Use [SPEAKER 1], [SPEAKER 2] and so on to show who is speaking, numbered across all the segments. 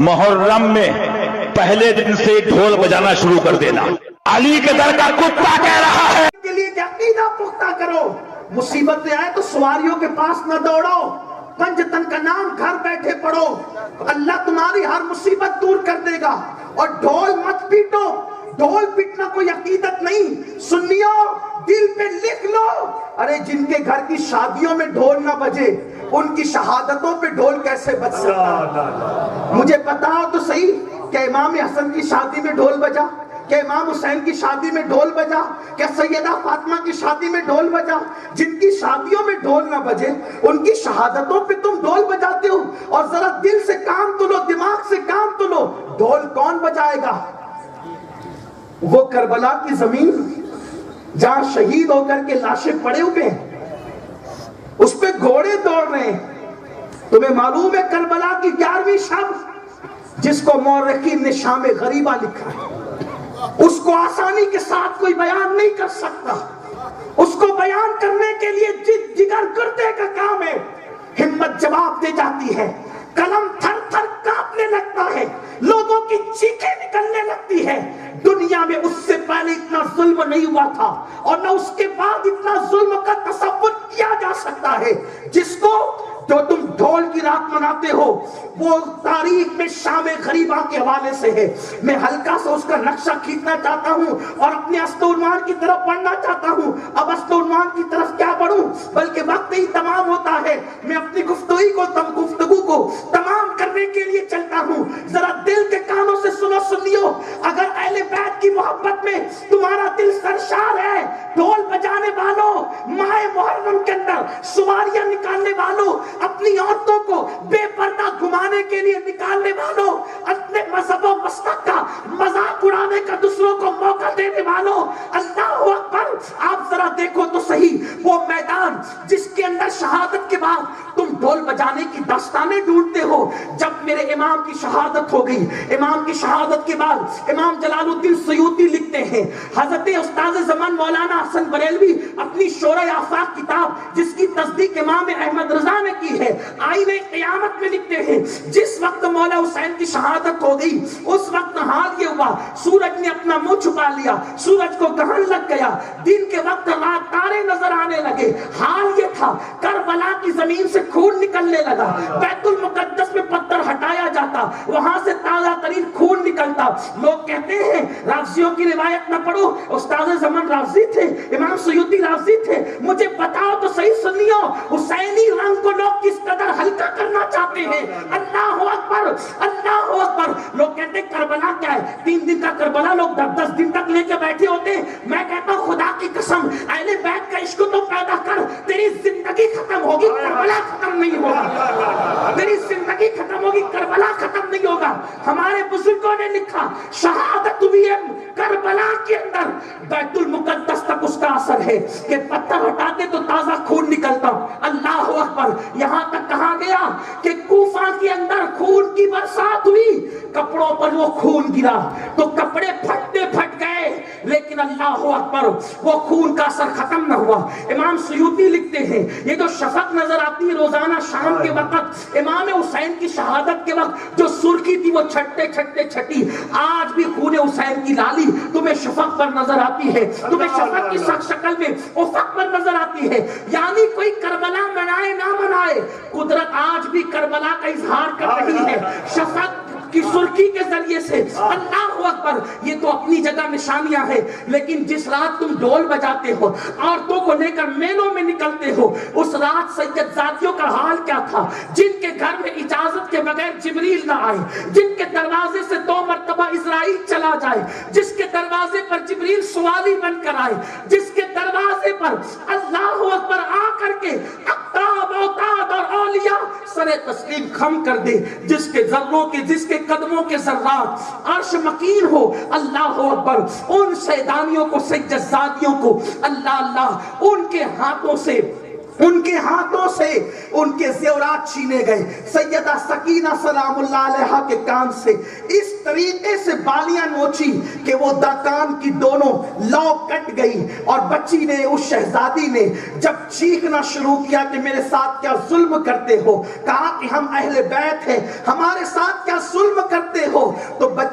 [SPEAKER 1] محرم میں پہلے دن سے ڈھول بجانا شروع کر دینا علی کے در کا کتا کہہ رہا ہے
[SPEAKER 2] کے لیے عقیدہ پختہ کرو. مصیبتیں آئے تو سواریوں کے پاس نہ دوڑو, پنجتن کا نام گھر بیٹھے پڑھو, اللہ تمہاری ہر مصیبت دور کر دے گا. اور ڈھول مت پیٹو, ڈھول پیٹنا کوئی عقیدت نہیں. سنیو دل پہ لکھ لو, ارے جن کے گھر کی شادیوں میں ڈھول نہ بجے ان کی شہادتوں پہ ڈھول کیسے بج سکتا؟ مجھے بتاؤ تو صحیح, کہ امام حسن کی شادی میں ڈھول بجا, کہ امام حسین کی شادی میں ڈھول بجا, کہ سیدہ فاطمہ کی شادی میں ڈھول بجا؟ جن کی شادیوں میں ڈھول نہ بجے ان کی شہادتوں پہ تم ڈھول بجاتے ہو. اور ذرا دل سے کام تو لو, دماغ سے کام تو لو, ڈھول کون بجائے گا؟ وہ کربلا کی زمین جہاں شہید ہو کر کے لاشیں پڑے ہوئے ہیں, اس پہ گھوڑے دوڑ رہے ہیں. تمہیں معلوم ہے کربلا کی 11ویں شب جس کو مورخین نے شام غریبہ لکھا ہے, اس کو آسانی کے ساتھ کوئی بیان نہیں کر سکتا. اس کو بیان کرنے کے لیے جگر گردے کا کام ہے. ہمت جواب دے جاتی ہے, قلم تھر تھر کانپنے لگتا ہے, لوگوں کی چیخیں نکلنے لگتی ہے. دنیا میں اس سے پہلے اتنا ظلم نہیں ہوا تھا اور نہ اس کے بعد اتنا ظلم کا تصور کیا جا سکتا ہے. جس کو جو تم ڈھول کی رات مناتے ہو وہ تاریخ میں شام غریبہ کے حوالے سے ہے. میں ہلکا سا اس کا نقشہ کھینچنا چاہتا ہوں اور اپنے اسطورمان کی طرف پڑھنا چاہتا ہوں. اب اسطورمان کی طرف کیا پڑھوں, بلکہ وقت ہی تمام ہوتا ہے. میں اپنی گفتگو کو تمام کرنے کے لیے چلتا ہوں. ذرا دل کے کانوں سے سنیو. اگر اہل بیت کی محبت میں تمہارا دل سرشار ہے, ڈھول بجانے والوں, ماہ محرم کے اندر سواریاں نکالنے والوں, اپنی عورتوں کو بے پردہ گھمانے کے لیے نکالنے والوں, اپنے مذہب و مسلک کا مذاق اڑانے کا دوسروں کو موقع دینے والوں, اللہ اکبر. آپ ذرا دیکھو تو صحیح وہ میدان جس کے اندر شہادت کے بعد تم ڈھول بجانے کی داستانیں ڈھونڈتے ہو. جب میرے امام کی شہادت ہو گئی, امام کی شہادت کے بعد امام جلال الدین سیوطی لکھتے ہیں, حضرت استاد زمان مولانا حسن بریلوی اپنی شورۂ آفاق کتاب جس کی تصدیق امام احمد رضا نے کی ہے, آئینہ قیامت میں لکھتے ہیں, جس وقت مولا حسین کی شہادت ہو گئی اس وقت حال یہ ہوا, سورج نے اپنا منہ چھپا لیا, سورج کو گرہن لگ گیا, دن کے وقت رات تارے نظر آنے لگے. حال یہ تھا کربلا کی زمین سے خون نکلنے لگا, بیت المقدس میں پتھر ہٹایا جاتا, وہاں سے تازہ ترین خون نکلتا. لوگ کہتے ہیں رافضیوں کی روایت نہ پڑھو, استاد زمان رافضی تھے, امام سیوطی رافضی تھے. مجھے بتاؤ تو صحیح سنیو, حسینی رنگ کو لوگ کس قدر ہلکا کرنا چاہتے ہیں. اللہ اکبر, اللہ اکبر. لوگ کہتے ہیں کربلا کیا ہے, 3 دن کا کربلا لوگ 10 دن تک لے کے بیٹھے ہوتے ہیں. میں کہتا ہوں خدا کی قسم, اہل بیت کا عشق تو پیدا کر, تیری زندگی ختم ہوگی, کربلا ختم نہیں ہوگا. تیری زندگی ختم ہوگی, کربلا ختم نہیں ہوگا. ہمارے بزرگوں نے لکھا شہادت ہوئی ہے کربلا کے اندر, بیت المقدس تک اس کا اثر ہے کہ پتھر ہٹاتے تو تازہ خون نکلتا. اللہ اکبر. یہاں تک کہا گیا کہ کوفہ کے اندر خون کی برسات ہوئی, کپڑوں پر وہ خون گرا تو کپڑے پھٹتے پھٹ گئے, لیکن اللہ اکبر وہ خون کا اثر ختم نہ ہوا. امام سیوطی لکھتے ہیں یہ جو شفق نظر آتی ہے روزانہ شام کے وقت, امام حسین کی شہادت کے وقت جو سرخی تھی وہ چھٹتے چھٹتے چھٹی. آج بھی خون حسین کی لالی تمہیں شفق پر نظر آتی ہے, تمہیں شفق کی شکل میں افق پر نظر آتی ہے. یعنی کوئی کربلا منائے نہ منائے, قدرت آج بھی کربلا کا اظہار کر رہی ہے شفق کی سرخی کے ذریعے سے. اللہ اکبر. یہ تو اپنی جگہ نشانیاں ہیں, لیکن جس رات تم ڈھول بجاتے ہو, عورتوں کو لے کر میلوں میں نکلتے ہو, اس رات سید ذاتیوں کا حال کیا تھا جن کے گھر میں اجازت کے بغیر جبریل نہ آئے, جن کے دروازے سے 2 مرتبہ اسرائیل چلا جائے, جس کے دروازے پر جبریل سوالی بن کر آئے, جس کے دروازے پر اللہ اکبر آ کر کے اقطاب اوتاد اور اولیاء سر تسلیم خم کر دے, جس کے ذروں کے جس کے قدموں کے ذرات عرش مکین ہو. اللہ اکبر. ان سیدانیوں کو, سجدزادیوں کو اللہ اللہ ان کے ہاتھوں سے ان کے زیورات چھینے گئے. سیدہ سکینہ سلام اللہ علیہا کے کان سے اس طریقے سے بالیاں نوچی کہ وہ کان کی دونوں لو کٹ گئی, اور بچی نے, اس شہزادی نے جب چیخنا شروع کیا کہ میرے ساتھ کیا ظلم کرتے ہو, کہا کہ ہم اہل بیت ہیں, ہمارے ساتھ کیا ظلم کر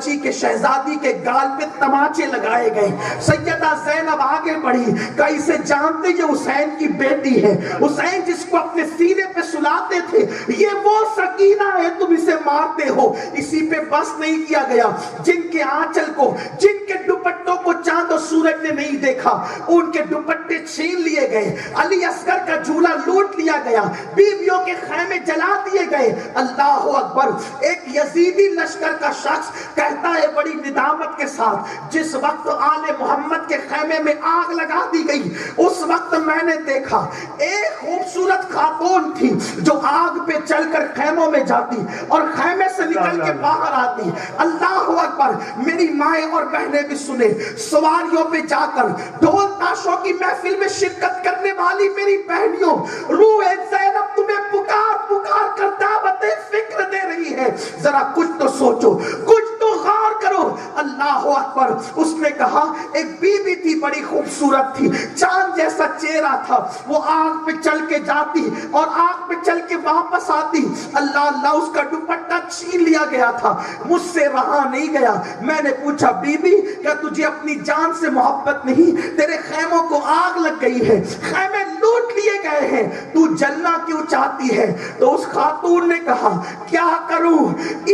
[SPEAKER 2] بچی کے شہزادی کے گال پہ تماچے لگائے گئے. سیدہ زینب آگے بڑھی کہ اسے جانتے یہ حسین کی بیٹی ہے, حسین جس کو اپنے سینے پہ سلاتے تھے, یہ وہ سکینہ ہے تم اسے مارتے ہو. اسی پہ بس نہیں کیا گیا, جن کے آنچل کو, جن کے دوپٹوں کو چاند و سورج نے نہیں دیکھا, ان کے دوپٹے چھین لیے گئے. علی اصغر کا جھولا لوٹ لیا گیا, بیویوں کے خیمے جلا دیے گئے. اللہ اکبر. ایک یزیدی لشکر کا شخص کہتا ہے بڑی ندامت کے ساتھ, جس وقت آل محمد کے خیمے میں آگ لگا دی گئی, اس وقت میں نے دیکھا ایک خوبصورت خاتون تھی جو آگ پہ چل کر خیموں میں جاتی اور خیمے سے نکل کے باہر آتی. اللہ اکبر. میری مائیں اور بہنیں بھی سنیں, سواریوں پہ جا کر ڈھول تاشوں کی محفل میں شرکت کرنے والی میری بہنیوں, روح زینب تمہیں پکار پکار کر دعوت فکر دے رہی ہے. ذرا کچھ تو سوچو, کچھ تو غور کرو. اللہ اکبر. اس نے کہا ایک بی بی تھی, بڑی خوبصورت تھی, چاند جیسا چہرہ تھا, وہ آگ پہ چل کے جاتی اور آگ پہ چل کے واپس آتی. اللہ اللہ. اس کا دوپٹہ چھین لیا گیا تھا, مجھ سے رہا نہیں گیا. میں نے پوچھا بی بی کیا تجھے اپنی جان سے محبت نہیں؟ تیرے خیموں کو آگ لگ گئی ہے, خیمے لوٹ لیے گئے ہیں, تو جلنا کیوں چاہتی ہے؟ تو اس خاتون نے کہا کیا کروں,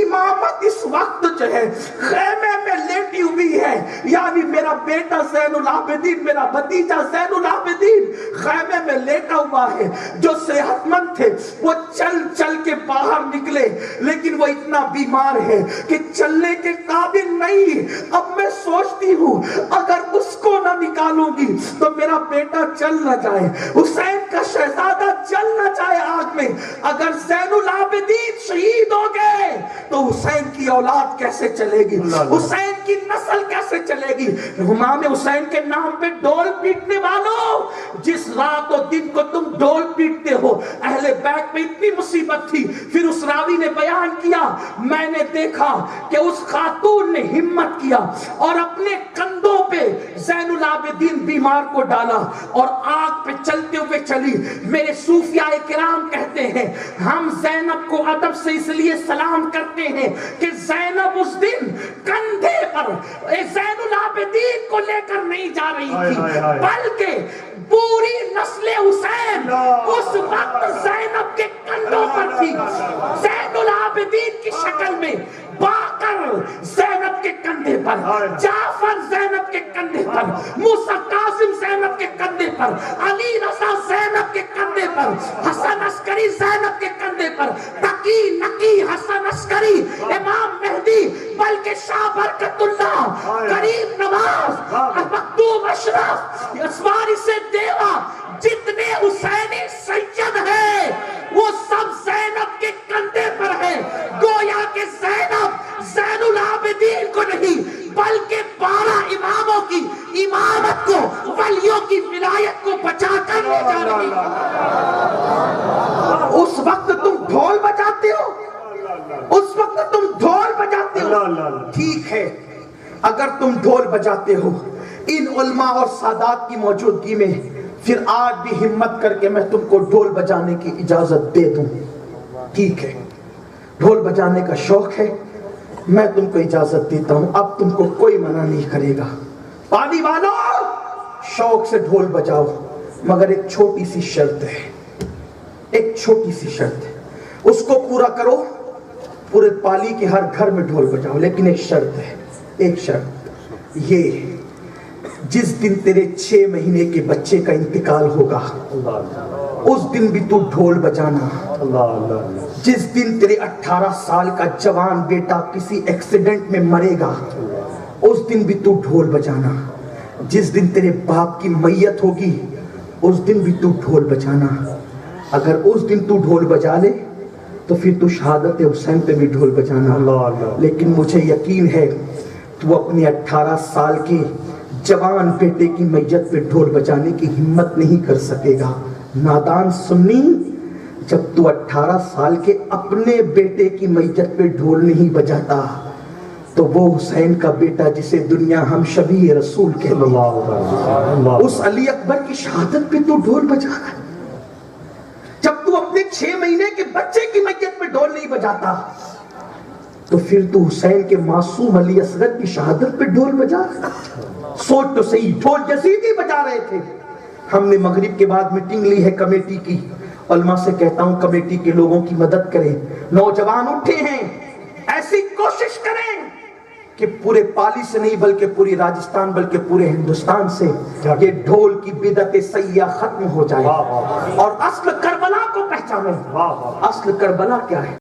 [SPEAKER 2] امامت اس وقت جو ہے خیمے میں لیٹی ہوئی ہے, یعنی میرا بیٹا زین العابدین, میرا بھتیجا زین العابدین خیمے میں لیٹا ہوا ہے. جو صحت مند تھے وہ چل چل کے باہر نکلے, لیکن وہ اتنا بیمار ہے کہ چلنے کے قابل نہیں. اب میں سوچتی ہوں اگر اس کو نہ نکالوں گی تو میرا بیٹا چل نہ جائے, حسین کا شہزادہ چل نہ جائے آگ میں. اگر زین العابدین شہید ہو گئے تو حسین کی اولاد کیسے چلے گی, حسین کی نسل کیسے چلے گی؟ امام حسین کے نام پہ ڈول پیٹنے والوں, جس رات و دن کو تم ڈول پیٹتے ہو, اہل بیت میں اتنی مصیبت تھی. پھر اس راوی نے بیان کیا, میں نے دیکھا کہ اس خاتون نے ہمت کیا اور اپنے کندھوں پہ زین العابدین بیمار کو ڈالا اور آگ پہ چلتے ہوئے چلی. میرے صوفیاء کرام کہتے ہیں ہم زینب کو ادب سے اس لیے سلام کرتے ہیں کہ زینب اس دن کندھے پر زین العابدین کو لے کر نہیں جا رہی تھی, بلکہ پوری نسل حسین اس وقت زینب کے کندھوں پر تھی. زین العابدین کی شکل میں باقر زینب کے کندھے پر, جعفر زینب کے کندھے پر, موسیٰ قاسم زینب کے کندھے پر, علی رضا زینب کے کندھے پر, حسن عسکری زینب کے کندھے پر, تقی نقی حسن عسکری, امام مہدی, بلکہ شاہ برکت اللہ, کریم نواز, مکتوم اشرف, اسواری سے دیوا, جتنے حسینی سید ہیں وہ سب زینب کے کندھے پر ہیں. گویا کہ زینب زین العابدین کو نہیں بلکہ 12 اماموں کی امامت کو, ولیوں کی ولایت کو بچا کر لے جا رہی ہے. اس وقت تم ڈھول بجاتے ہو, اس وقت تم ڈھول بجاتے ہو. ٹھیک ہے, اگر تم ڈھول بجاتے ہو ان علماء اور سادات کی موجودگی میں, پھر آج بھی ہمت کر کے میں تم کو ڈھول بجانے کی اجازت دے دوں. ٹھیک ہے, ڈھول بجانے کا شوق ہے, میں تم کو اجازت دیتا ہوں, اب تم کو کوئی منع نہیں کرے گا. پانی والوں شوق سے ڈھول بجاؤ, مگر ایک چھوٹی سی شرط ہے, ایک چھوٹی سی شرط ہے, اس کو پورا کرو. پورے پالی کے ہر گھر میں ڈھول بجاؤ, لیکن ایک شرط ہے, ایک شرط یہ, جس دن تیرے 6 مہینے کے بچے کا انتقال ہوگا اس دن بھی تو ڈھول بجانا. جس دن تیرے 18 سال کا جوان بیٹا کسی ایکسیڈنٹ میں مرے گا اس دن بھی تو ڈھول بجانا. جس دن تیرے باپ کی میت ہوگی اس دن بھی تو ڈھول بجانا. اگر اس دن تو ڈھول بجا لے تو پھر تو شہادت حسین پہ بھی ڈھول بجانا. لیکن مجھے یقین ہے تو اپنے 18 سال کے جوان بیٹے کی میت پہ ڈھول بجانے کی ہمت نہیں کر سکے گا. نادان سنی, جب تو 18 سال کے اپنے بیٹے کی میت پہ ڈھول نہیں بجاتا تو وہ حسین کا بیٹا جسے دنیا ہم شبیہ رسول کہتے ہیں, اس علی اکبر کی شہادت پہ تو ڈھول بجا رہا ہے. جب تو اپنے 6 مہینے کے بچے کی میت پہ ڈھول نہیں بجاتا تو پھر تو حسین کے معصوم علی اصغر کی شہادت پہ ڈھول بجا. سوچ تو صحیح, ڈھول یزیدی بجا رہے تھے. ہم نے مغرب کے بعد میٹنگ لی ہے کمیٹی کی. علماء سے کہتا ہوں کمیٹی کے لوگوں کی مدد کریں. نوجوان اٹھے ہیں, ایسی کوشش کریں کہ پورے پالی سے نہیں بلکہ پوری راجستھان بلکہ پورے ہندوستان سے یہ ڈھول کی بدعت سیاح ختم ہو جائے اور اصل کربلا کو پہچانیں. اصل کربلا کیا ہے؟